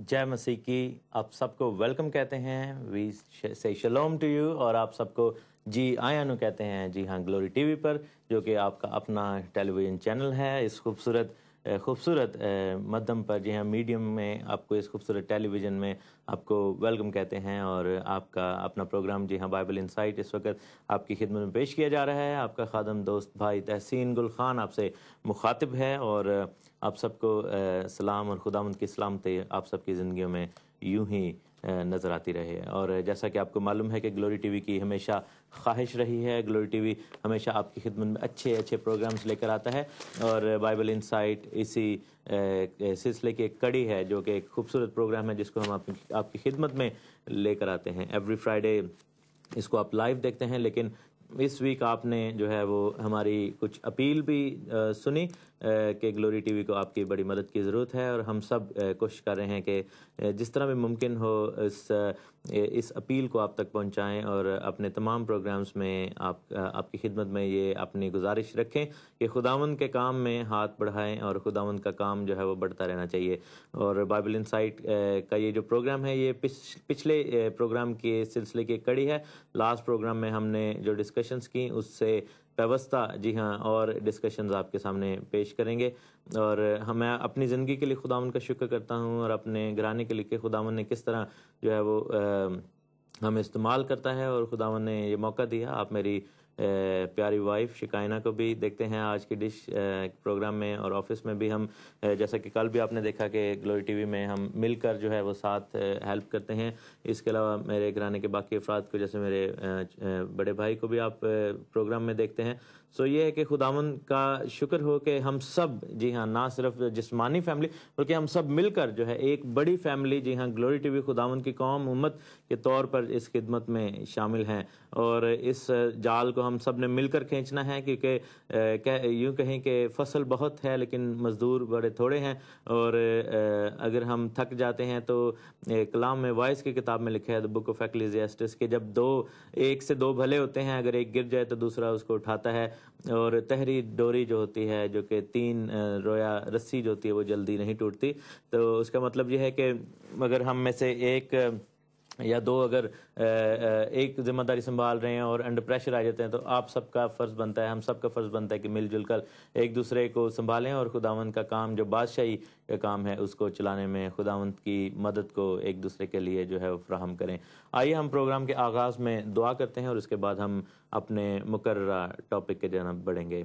जय मसीह की आप सबको वेलकम कहते हैं, वी से शलोम टू यू, और आप सबको जी आयानु कहते हैं। जी हाँ, ग्लोरी टीवी पर, जो कि आपका अपना टेलीविज़न चैनल है, इस खूबसूरत मध्यम पर, जी हाँ, मीडियम में आपको इस खूबसूरत टेलीविज़न में आपको वेलकम कहते हैं। और आपका अपना प्रोग्राम जी हाँ बाइबल इंसाइट इस वक्त आपकी खिदमत में पेश किया जा रहा है। आपका खादम दोस्त भाई तहसीन गुल खान आपसे मुखातिब है, और आप सबको सलाम और खुदावंद की सलामती आप सबकी ज़िंदगियों में यूं ही नज़र आती रहे। और जैसा कि आपको मालूम है कि ग्लोरी टीवी की हमेशा ख्वाहिश रही है, ग्लोरी टीवी हमेशा आपकी खिदमत में अच्छे अच्छे प्रोग्राम्स लेकर आता है, और बाइबल इंसाइट इसी सिलसिले की एक कड़ी है, जो कि एक खूबसूरत प्रोग्राम है जिसको हम आपकी खिदमत में लेकर आते हैं। एवरी फ्राइडे इसको आप लाइव देखते हैं, लेकिन इस वीक आपने जो है वो हमारी कुछ अपील भी सुनी कि ग्लोरी टीवी को आपकी बड़ी मदद की ज़रूरत है, और हम सब कोशिश कर रहे हैं कि जिस तरह भी मुमकिन हो इस अपील को आप तक पहुंचाएं, और अपने तमाम प्रोग्राम्स में आपकी खिदमत में ये अपनी गुजारिश रखें कि खुदावंद के काम में हाथ बढ़ाएं, और खुदावंद का काम जो है वो बढ़ता रहना चाहिए। और बाइबल इंसाइट का ये जो प्रोग्राम है, ये पिछले प्रोग्राम के सिलसिले की कड़ी है। लास्ट प्रोग्राम में हमने जो डिस्कशंस की उससे व्यवस्था, जी हाँ, और डिस्कशंस आपके सामने पेश करेंगे। और मैं अपनी ज़िंदगी के लिए खुदावंद का शुक्र करता हूँ, और अपने घराने के लिए कि खुदावंद ने किस तरह जो है वो हमें इस्तेमाल करता है, और खुदावंद ने ये मौका दिया। आप मेरी प्यारी वाइफ शिकायना को भी देखते हैं आज की डिश प्रोग्राम में, और ऑफिस में भी हम जैसा कि कल भी आपने देखा कि ग्लोरी टीवी में हम मिलकर जो है वो साथ हेल्प करते हैं। इसके अलावा मेरे घराने के बाकी अफराद को, जैसे मेरे बड़े भाई को भी आप प्रोग्राम में देखते हैं। सो ये है कि खुदावंद का शुक्र हो कि हम सब, जी हाँ, ना सिर्फ जिस्मानी फैमिली बल्कि हम सब मिलकर जो है एक बड़ी फैमिली, जी हाँ, ग्लोरी टीवी खुदावंद की कौम उम्मत के तौर पर इस खिदमत में शामिल हैं। और इस जाल को हम सब ने मिलकर खींचना है, क्योंकि यूँ कहें कि फसल बहुत है लेकिन मज़दूर बड़े थोड़े हैं। और अगर हम थक जाते हैं तो कलाम में वाइस की किताब में लिखा है, द बुक ऑफ एक्लेसियास्टिस, के जब एक से दो भले होते हैं, अगर एक गिर जाए तो दूसरा उसको उठाता है। और तहरी डोरी जो होती है, जो कि 3 रोया रस्सी जो होती है, वो जल्दी नहीं टूटती। तो उसका मतलब ये है कि अगर हम में से एक या दो अगर एक जिम्मेदारी संभाल रहे हैं और अंडर प्रेशर आ जाते हैं, तो आप सबका फ़र्ज़ बनता है, हम सबका फ़र्ज़ बनता है कि मिलजुल कर एक दूसरे को संभालें, और खुदावंद का काम जो बादशाही का काम है उसको चलाने में खुदावंद की मदद को एक दूसरे के लिए जो है वो फ्राहम करें। आइए हम प्रोग्राम के आगाज़ में दुआ करते हैं, और उसके बाद हम अपने मुकर्ररा टॉपिक के जानब बढ़ेंगे।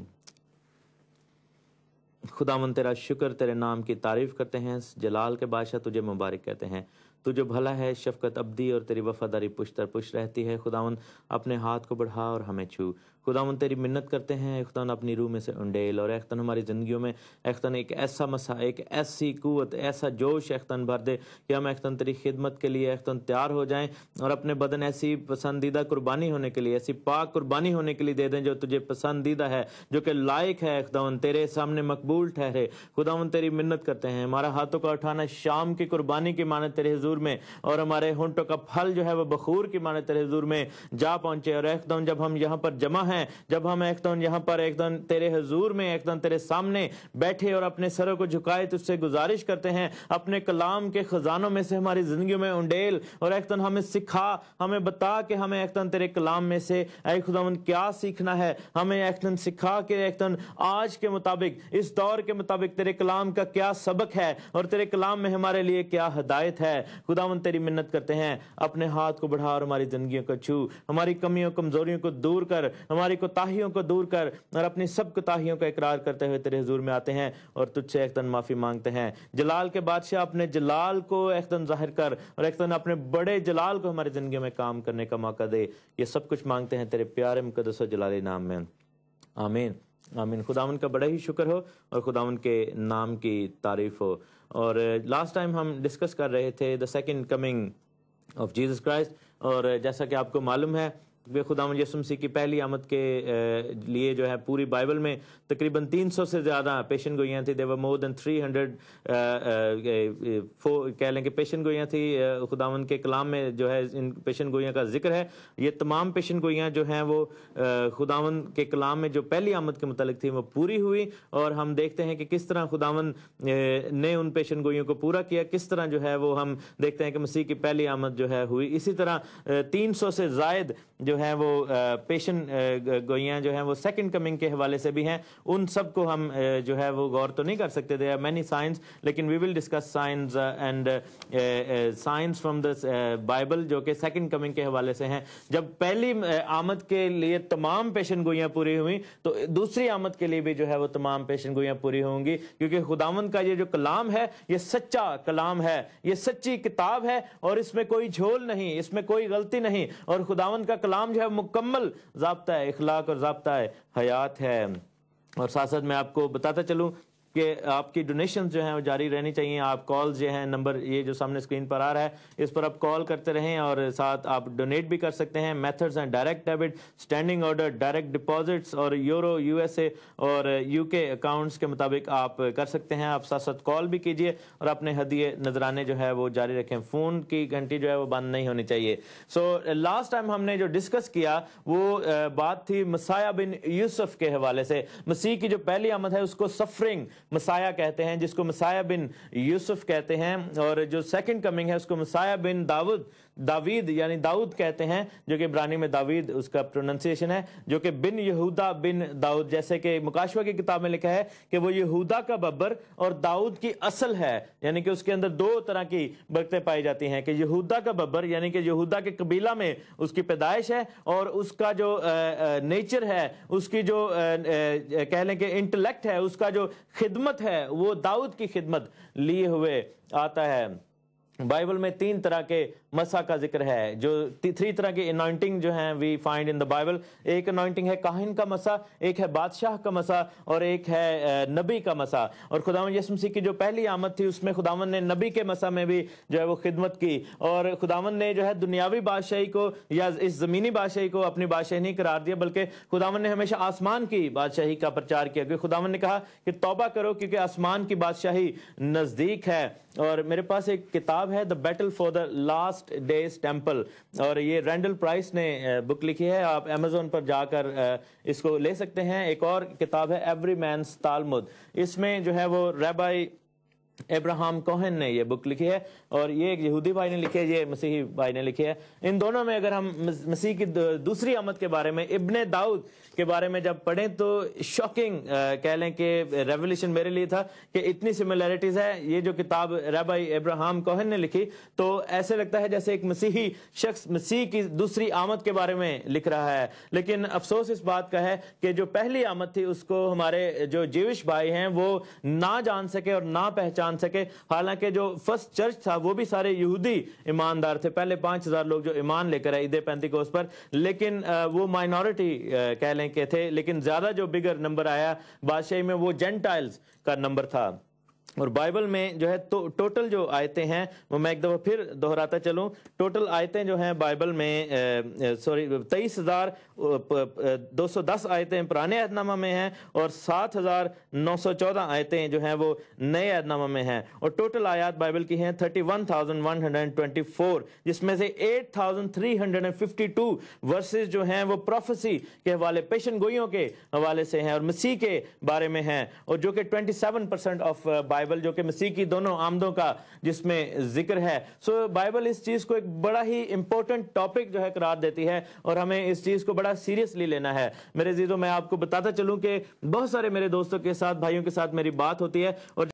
खुदावंद तेरा शुक्र, तेरे नाम की तारीफ़ करते हैं। जलाल के बादशाह तुझे मुबारक कहते हैं। तू जो भला है, शफ़क़त अब्दी, और तेरी वफ़ादारी पुश्त दर पुश्त रहती है। खुदावंद अपने हाथ को बढ़ा और हमें छू। खुदावंद तेरी मिन्नत करते हैं, खुदावंद अपनी रूह में से उंडेल, और खुदावंद हमारी ज़िंदगियों में खुदावंद एक ऐसा मसा, एक ऐसी क़ुव्वत, ऐसा जोश खुदावंद भर दे कि हम खुदावंद तेरी खिदमत के लिए खुदावंद तैयार हो जाएं, और अपने बदन ऐसी पसंदीदा कुर्बानी होने के लिए, ऐसी पाक कुर्बानी होने के लिए दे दें जो तुझे पसंदीदा है, जो कि लायक है खुदावंद, तेरे सामने मकबूल ठहरे। खुदावंद तेरी मिन्नत करते हैं, हमारा हाथों का उठाना शाम की कुर्बानी की माने तेरे हुजूर में, और हमारे होंठों का फल जो है वो बखूर की माने तेरे हुजूर में जा पहुंचे। और खुदावंद जब हम यहाँ पर जमा हैं, जब हम खुदावंद यहाँ पर खुदावंद तेरे हुजूर में खुदावंद तेरे सामने बैठे और अपने सरों को झुकाए तुझसे गुजारिश करते हैं, अपने कलाम के खजानों में से हमारी जिंदगी में उंडेल, और खुदावंद हमें सिखा, हमें बता कि हमें खुदावंद तेरे कलाम में से खुदावंद क्या सीखना है। हमें खुदावंद सिखा के खुदावंद आज के मुताबिक, इस दौर के मुताबिक तेरे कलाम का क्या सबक है, और तेरे कलाम में हमारे लिए क्या हिदायत है। खुदावन तेरी मिन्नत करते हैं, अपने हाथ को बढ़ा और हमारी जिंदगियों को छू, हमारी कमियों कमजोरियों को दूर कर, हमारी कोताहियों को दूर कर, और अपनी सब कोताहियों का इकरार करते हुए तेरे हुजूर में आते हैं और तुझसे एकदन माफी मांगते हैं। जलाल के बादशाह अपने जलाल को एकदन जाहिर कर और एकदन अपने बड़े जलाल को हमारी जिंदगी में काम करने का मौका दे। ये सब कुछ मांगते हैं तेरे प्यारे मुकद्दस और जलाली नाम में, आमीन आमीन। खुदावन का बड़ा ही शुक्र हो और खुदावन के नाम की तारीफ हो। और लास्ट टाइम हम डिस्कस कर रहे थे the second coming of Jesus Christ, और जैसा कि आपको मालूम है वे खुदावंद यीशु मसीह की पहली आमद के लिए जो है पूरी बाइबल में तकरीबन 300 से ज़्यादा पेशन गोइयाँ थी। देवर मोर देन 300 कह लें कि पेशन गोइयाँ थी। खुदावंद के कलाम में जो है इन पेशन गोइयाँ का जिक्र है। ये तमाम पेशन गोइयाँ जो हैं वो खुदावंद के कलाम में जो पहली आमद के मुतालिक थी वो पूरी हुई, और हम देखते हैं कि किस तरह खुदावंद ने उन पेशन गोइयों को पूरा किया, किस तरह जो है वो हम देखते हैं कि मसीह की पहली आमद जो है हुई। इसी तरह 300 से ज़ायद जो है वो पेशन गोइयाँ जो हैं वो सेकंड कमिंग के हवाले से भी हैं। उन सब को हम जो है वो गौर तो नहीं कर सकते, देयर आर मैनी साइंस, लेकिन we will discuss science and science from the Bible जो कि सेकंड कमिंग के हवाले से हैं। जब पहली आमद के लिए तमाम पेशन गोइयाँ पूरी हुई तो दूसरी आमद के लिए भी जो है वो तमाम पेशन गोइयाँ पूरी होंगी, क्योंकि खुदावंद का ये जो कलाम है ये सच्चा कलाम है, ये सच्ची किताब है और इसमें कोई झोल नहीं, इसमें कोई गलती नहीं, और खुदावंद का कलाम जो है मुकम्मल ज़ाब्ता है इखलाक और ज़ाब्ता है हयात है। और साथ साथ मैं आपको बताता चलूँ कि आपकी डोनेशंस जो हैं वो जारी रहनी चाहिए। आप कॉल्स जो हैं, नंबर ये जो सामने स्क्रीन पर आ रहा है इस पर आप कॉल करते रहें, और साथ आप डोनेट भी कर सकते हैं। मेथड्स हैं direct debit, standing order, direct deposits और यूरो, यूएसए और यूके अकाउंट्स के मुताबिक आप कर सकते हैं। आप साथ साथ कॉल भी कीजिए और अपने हदिये नजराने जो है वो जारी रखें। फ़ोन की घंटी जो है वो बंद नहीं होनी चाहिए। सो लास्ट टाइम हमने जो डिस्कस किया वो बात थी मसाया बिन यूसुफ के हवाले से। मसीह की जो पहली आमद है उसको सफरिंग मसाया कहते हैं, जिसको मसाया बिन यूसुफ कहते हैं, और जो सेकंड कमिंग है उसको मसाया बिन दावीद यानी दाऊद कहते हैं, जो कि इब्रानी में दावीद उसका प्रोनाउंसिएशन है, जो कि बिन यहूदा बिन दाऊद, जैसे कि मुकाशवा की किताब में लिखा है कि वो यहूदा का बब्बर और दाऊद की असल है, यानी कि उसके अंदर दो तरह की बरकतें पाई जाती हैं कि यहूदा का बब्बर यानी कि यहूदा के कबीला में उसकी पैदाइश है, और उसका जो नेचर है, उसकी जो कह लें कि इंटेलेक्ट है, उसका जो खिदमत है वो दाऊद की खिदमत लिए हुए आता है। बाइबल में 3 तरह के मसा का जिक्र है, जो 3 तरह की अनॉइंटिंग जो हैं we find in the Bible. एक अनॉइंटिंग है काहिन का मसा, एक है बादशाह का मसा, और एक है नबी का मसा। और खुदावंद यीशु मसीह की जो पहली आमद थी उसमें खुदावंद ने नबी के मसा में भी जो है वो खिदमत की, और खुदावंद ने जो है दुनियावी बादशाही को या इस ज़मीनी बादशाही को अपनी बादशाही नहीं करार दिया, बल्कि खुदावंद ने हमेशा आसमान की बादशाही का प्रचार किया, क्योंकि खुदावंद ने कहा कि तौबा करो क्योंकि आसमान की बादशाही नज़दीक है। और मेरे पास एक किताब है the battle for the last days temple, और ये रैंडल प्राइस ने बुक लिखी है। आप अमेजोन पर जाकर इसको ले सकते हैं। एक और किताब है एवरी मैन्स तालमुद, इसमें जो है वो रैबाई अब्राहम कोहेन ने ये बुक लिखी है, और ये एक यहूदी भाई ने लिखी है, ये मसीही भाई ने लिखी है। इन दोनों में अगर हम मसीह की दूसरी आमद के बारे में, इब्ने दाऊद के बारे में जब पढ़ें तो शॉकिंग कह लें कि रेवोल्यूशन मेरे लिए था कि इतनी सिमिलैरिटीज है। ये जो किताब रैबाई अब्राहम कोहेन ने लिखी तो ऐसे लगता है जैसे एक मसीही शख्स मसीह की दूसरी आमद के बारे में लिख रहा है। लेकिन अफसोस इस बात का है कि जो पहली आमद थी उसको हमारे जो जीविश भाई हैं वो ना जान सके और ना पहचान सके। हालांकि जो फर्स्ट चर्च था वो भी सारे यहूदी ईमानदार थे, पहले 5000 लोग जो ईमान लेकर आए ईद पेंतिकोस्त पर, लेकिन वो माइनॉरिटी कह लें के थे। लेकिन ज्यादा जो बिगर नंबर आया बादशाही में वो जेंटाइल्स का नंबर था। और बाइबल में जो है तो टोटल जो आयतें हैं वो मैं एक दफ़ा फिर दोहराता चलूँ। टोटल आयतें जो हैं बाइबल में 23,210 आयतें पुराने अहदनामा में हैं और 7,914 आयतें जो हैं वो नए अहदनामा में हैं। और टोटल आयत बाइबल की हैं 31,124, जिसमें से 8,352 वर्सेस जो हैं वो प्रोफेसी के हवाले, पेशन गोइयों के हवाले से हैं और मसीह के बारे में हैं, और जो कि 27% ऑफ बाइबल जो कि मसीह की दोनों आमदों का जिसमें जिक्र है। सो बाइबल इस चीज को एक बड़ा ही इंपॉर्टेंट टॉपिक जो है करार देती है और हमें इस चीज को बड़ा सीरियसली लेना है। मेरे अजीजों, मैं आपको बताता चलूं कि बहुत सारे मेरे दोस्तों के साथ, भाइयों के साथ मेरी बात होती है और